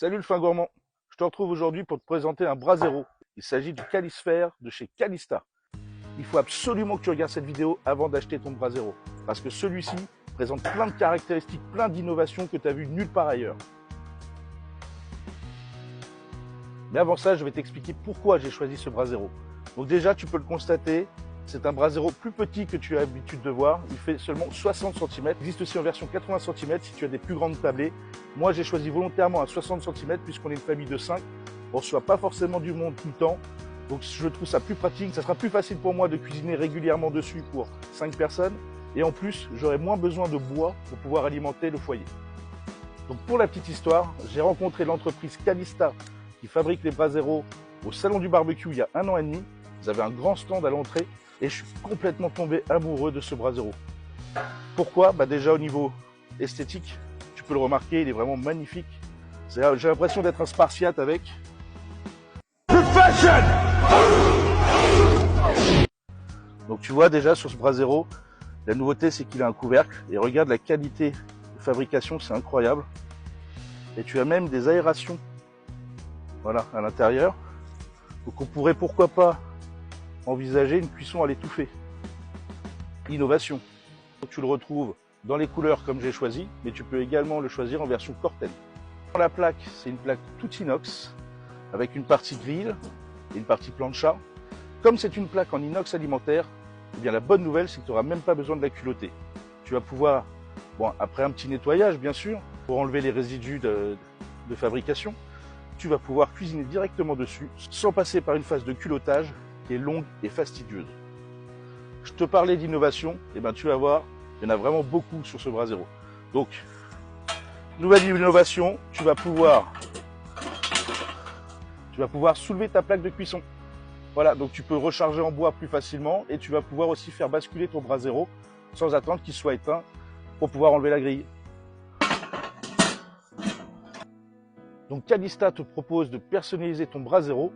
Salut le fin gourmand, je te retrouve aujourd'hui pour te présenter un Brasero. Il s'agit du Calisphère de chez Calista. Il faut absolument que tu regardes cette vidéo avant d'acheter ton Brasero, parce que celui-ci présente plein de caractéristiques, plein d'innovations que tu as vues nulle part ailleurs. Mais avant ça, je vais t'expliquer pourquoi j'ai choisi ce Brasero. Donc déjà, tu peux le constater, c'est un Brasero plus petit que tu as l'habitude de voir. Il fait seulement 60 cm. Il existe aussi en version 80 cm si tu as des plus grandes tablées. Moi, j'ai choisi volontairement un 60 cm puisqu'on est une famille de 5. On ne reçoit pas forcément du monde tout le temps. Donc je trouve ça plus pratique. Ça sera plus facile pour moi de cuisiner régulièrement dessus pour 5 personnes. Et en plus, j'aurai moins besoin de bois pour pouvoir alimenter le foyer. Donc pour la petite histoire, j'ai rencontré l'entreprise Calista qui fabrique les Brasero au Salon du Barbecue il y a 1 an et demi. Ils avaient un grand stand à l'entrée et je suis complètement tombé amoureux de ce Brasero. Pourquoi? Déjà au niveau esthétique, tu peux le remarquer, il est vraiment magnifique. J'ai l'impression d'être un Spartiate avec. Donc tu vois déjà sur ce Brasero, la nouveauté c'est qu'il a un couvercle et regarde la qualité de fabrication, c'est incroyable. Et tu as même des aérations, voilà, à l'intérieur. Donc on pourrait pourquoi pas envisager une cuisson à l'étouffée. Innovation. Tu le retrouves dans les couleurs comme j'ai choisi, mais tu peux également le choisir en version Corten. La plaque, c'est une plaque toute inox avec une partie grill et une partie plancha. Comme c'est une plaque en inox alimentaire, eh bien la bonne nouvelle c'est que tu n'auras même pas besoin de la culotter. Tu vas pouvoir, après un petit nettoyage bien sûr, pour enlever les résidus de fabrication, tu vas pouvoir cuisiner directement dessus sans passer par une phase de culottage qui est longue et fastidieuse. Je te parlais d'innovation, et tu vas voir, il y en a vraiment beaucoup sur ce Brasero. Donc, nouvelle innovation, tu vas pouvoir soulever ta plaque de cuisson. Voilà, donc tu peux recharger en bois plus facilement et tu vas pouvoir aussi faire basculer ton Brasero sans attendre qu'il soit éteint pour pouvoir enlever la grille. Donc Calista te propose de personnaliser ton Brasero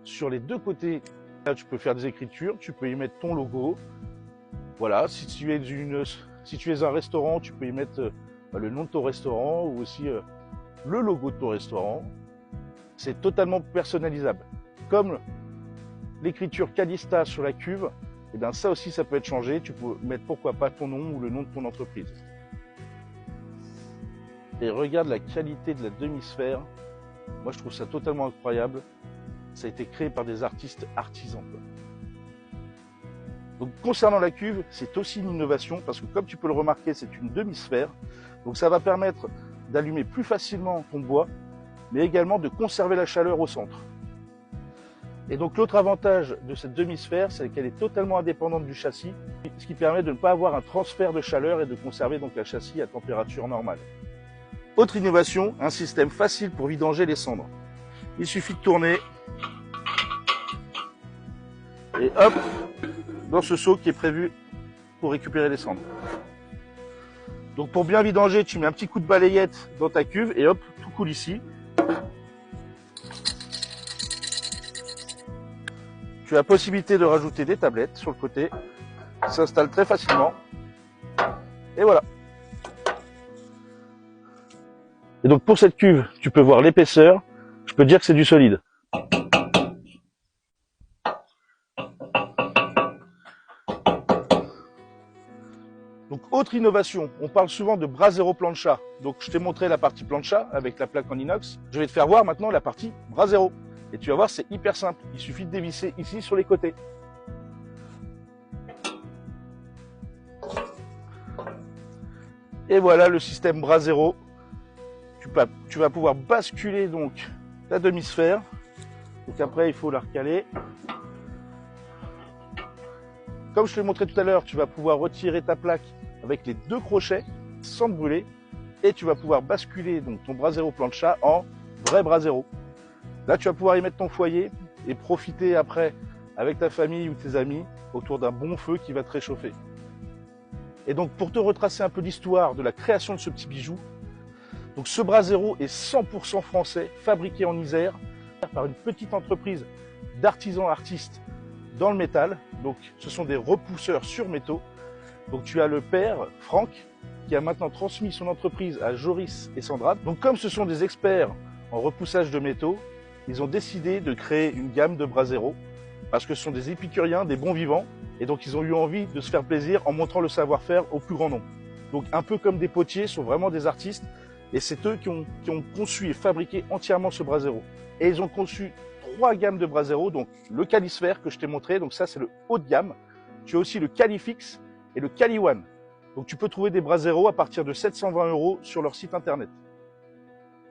sur les deux côtés. Là, tu peux faire des écritures, tu peux y mettre ton logo. Voilà, si tu es un restaurant, tu peux y mettre le nom de ton restaurant ou aussi le logo de ton restaurant. C'est totalement personnalisable. Comme l'écriture Calista sur la cuve, ça aussi ça peut être changé. Tu peux mettre pourquoi pas ton nom ou le nom de ton entreprise. Et regarde la qualité de la demi-sphère. Moi je trouve ça totalement incroyable. Ça a été créé par des artistes artisans. Donc concernant la cuve, c'est aussi une innovation parce que comme tu peux le remarquer, c'est une demi-sphère. Donc ça va permettre d'allumer plus facilement ton bois, mais également de conserver la chaleur au centre. Et donc l'autre avantage de cette demi-sphère, c'est qu'elle est totalement indépendante du châssis, ce qui permet de ne pas avoir un transfert de chaleur et de conserver donc la châssis à température normale. Autre innovation, un système facile pour vidanger les cendres. Il suffit de tourner et hop, dans ce seau qui est prévu pour récupérer les cendres. Donc pour bien vidanger, tu mets un petit coup de balayette dans ta cuve et hop, tout coule ici. Tu as la possibilité de rajouter des tablettes sur le côté. Ça s'installe très facilement. Et voilà. Et donc pour cette cuve, tu peux voir l'épaisseur. Je peux te dire que c'est du solide. Donc autre innovation, on parle souvent de Brasero plancha. Donc je t'ai montré la partie plancha avec la plaque en inox. Je vais te faire voir maintenant la partie Brasero. Et tu vas voir, c'est hyper simple. Il suffit de dévisser ici sur les côtés. Et voilà le système Brasero. Tu vas pouvoir basculer donc ta demi-sphère. Donc après, il faut la recaler. Comme je te l'ai montré tout à l'heure, tu vas pouvoir retirer ta plaque avec les deux crochets sans te brûler. Et tu vas pouvoir basculer donc ton Brasero plancha en vrai Brasero. Là, tu vas pouvoir y mettre ton foyer et profiter après avec ta famille ou tes amis autour d'un bon feu qui va te réchauffer. Et donc, pour te retracer un peu l'histoire de la création de ce petit bijou, donc ce Brasero est 100% français, fabriqué en Isère par une petite entreprise d'artisans artistes dans le métal. Donc, ce sont des repousseurs sur métaux. Donc, tu as le père, Franck, qui a maintenant transmis son entreprise à Joris et Sandra. Donc, comme ce sont des experts en repoussage de métaux, ils ont décidé de créer une gamme de Brasero parce que ce sont des épicuriens, des bons vivants, et donc ils ont eu envie de se faire plaisir en montrant le savoir-faire au plus grand nombre. Donc un peu comme des potiers, sont vraiment des artistes, et c'est eux qui ont conçu et fabriqué entièrement ce Brasero. Et ils ont conçu 3 gammes de Brasero, donc le Calisphère que je t'ai montré, donc ça c'est le haut de gamme. Tu as aussi le Califix et le Cali-One. Donc tu peux trouver des Brasero à partir de 720 € sur leur site internet.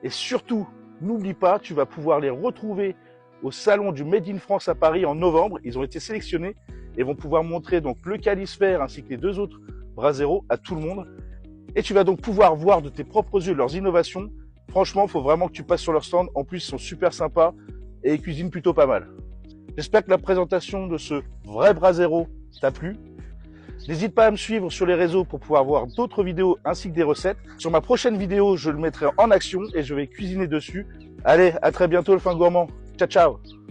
Et surtout, n'oublie pas, tu vas pouvoir les retrouver au salon du Made in France à Paris en novembre. Ils ont été sélectionnés et vont pouvoir montrer donc le Calisphère ainsi que les 2 autres Brasero à tout le monde. Et tu vas donc pouvoir voir de tes propres yeux leurs innovations. Franchement, il faut vraiment que tu passes sur leur stand. En plus, ils sont super sympas et ils cuisinent plutôt pas mal. J'espère que la présentation de ce vrai Brasero t'a plu. N'hésite pas à me suivre sur les réseaux pour pouvoir voir d'autres vidéos ainsi que des recettes. Sur ma prochaine vidéo, je le mettrai en action et je vais cuisiner dessus. Allez, à très bientôt le fin gourmand. Ciao, ciao!